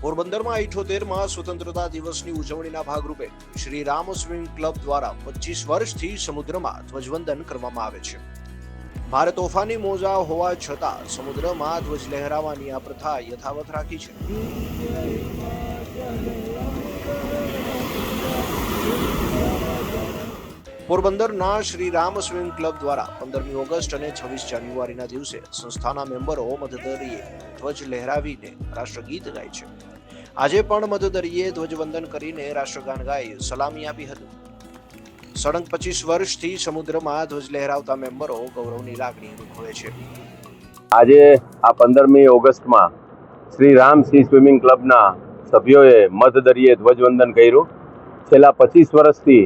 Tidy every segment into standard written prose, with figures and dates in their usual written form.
પોરબંદરમાં 78મા સ્વતંત્રતા દિવસની ઉજવણીના ભાગરૂપે શ્રી રામ સ્વિમિંગ ક્લબ દ્વારા 25 વર્ષથી સમુદ્રમાં ધ્વજવંદન કરવામાં આવે છે। ભારે તોફાની મોજા હોવા છતાં સમુદ્રમાં ધ્વજ લહેરાવવાની આ પ્રથા યથાવત રાખી છે। પોરબંદરના શ્રી રામ સ્વિમિંગ ક્લબ દ્વારા 15મી ઓગસ્ટ અને 26 જાન્યુઆરીના દિવસે સંસ્થાના મેમ્બરો મધદરિયે ધ્વજ લહેરાવીને રાષ્ટ્રગીત ગાય છે। આજે પણ મધદરિયે ધ્વજવંદન કરીને રાષ્ટ્રગાન ગાઈ સલામી આપી હતી। સળંગ 25 વર્ષથી સમુદ્રમાં ધ્વજ લહેરાવતા મેમ્બરો ગૌરવની લાગણી અનુભવે છે। આજે આ 15મી ઓગસ્ટમાં શ્રી રામ સી સ્વિમિંગ ક્લબના સભ્યોએ મધદરિયે ધ્વજવંદન કર્યું। છેલ્લા 25 વર્ષથી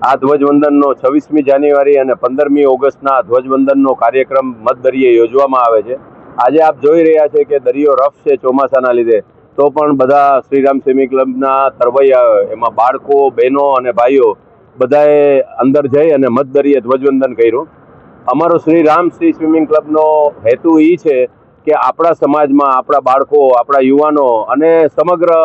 આ ધ્વજવંદનનો 26મી જાન્યુઆરી અને 15મી ઓગસ્ટના ધ્વજવંદનનો કાર્યક્રમ મધદરિયે યોજવામાં આવે છે। આજે આપ જોઈ રહ્યા છે કે દરિયો રફ છે ચોમાસાના લીધે, તો પણ બધા શ્રીરામ સ્વિમિંગ ક્લબના તરવૈયાઓ, એમાં બાળકો, બહેનો અને ભાઈઓ બધાએ અંદર જઈ અને મધદરિયે ધ્વજવંદન કર્યું। અમારો શ્રી રામ સી સ્વિમિંગ ક્લબનો હેતુ એ છે કે આપણા સમાજમાં આપણા બાળકો, આપણા યુવાનો અને સમગ્ર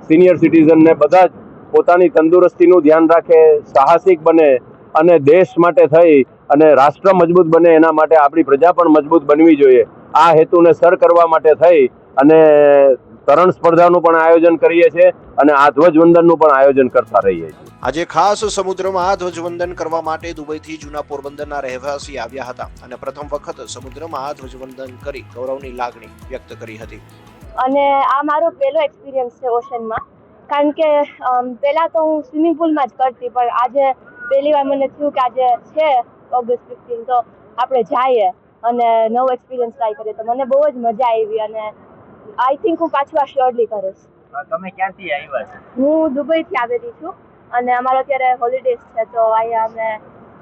સિનિયર સિટીઝનને બધા જ પોતાની તંદુરસ્તીનું ધ્યાન રાખે, સાહસિક બને અને દેશ માટે થઈ અને રાષ્ટ્ર મજબૂત બને, એના માટે આપણી પ્રજા પણ મજબૂત બનવી જોઈએ। આ હેતુને સર કરવા માટે થઈ અને તરણ સ્પર્ધાનું પણ આયોજન કરીએ છીએ અને આ ધ્વજવંદનનું પણ આયોજન કરતા રહીએ છીએ। આજે ખાસ સમુદ્રમાં ધ્વજવંદન કરવા માટે દુબઈથી જૂના પોરબંદરના રહેવાસી આવ્યા હતા અને પ્રથમ વખત સમુદ્રમાં ધ્વજવંદન કરી ગૌરવની લાગણી વ્યક્ત કરી હતી। અને આ મારો પહેલો એક્સપિરિયન્સ છે ઓશનમાં, કારણ કે પહેલા તો હું સ્વિમિંગ પુલમાં જ કરતી, પણ આજે પહેલી વાર મને થયું કે આજે છે ઓગસ્ટ 15 તો આપણે જઈએ અને નવો એક્સપિરિયન્સ ટ્રાય કરીએ, તો મને બહુ જ મજા આવી અને આઈ થિંક હું પાછું આ શ્યોરલી કરીશ। તમે ક્યાંથી આવ્યા છો? હું દુબઈથી આવેલી છું અને અમારો અત્યારે હોલિડેઝ છે, તો અહીંયા અમે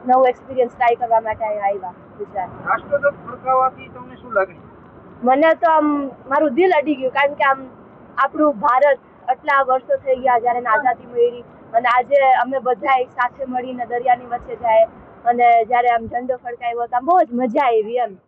નવો એક્સપિરિયન્સ ટ્રાય કરવા માટે અહીંયા આવ્યા ગુજરાત। રાષ્ટ્રધ્વજ ફરકાવવાથી તમને શું લાગણી? મને તો આમ મારું દિલ અડી ગયું, કારણ કે આમ આપણું ભારત આટલા વર્ષો થઈ ગયા જ્યારે આઝાદી મળી અને આજે અમે બધા સાથે મળીને દરિયાની વચ્ચે જાય અને જ્યારે આમ ઝંડો ફરકાવ્યો તો આમ બહુ જ મજા આવી એમ।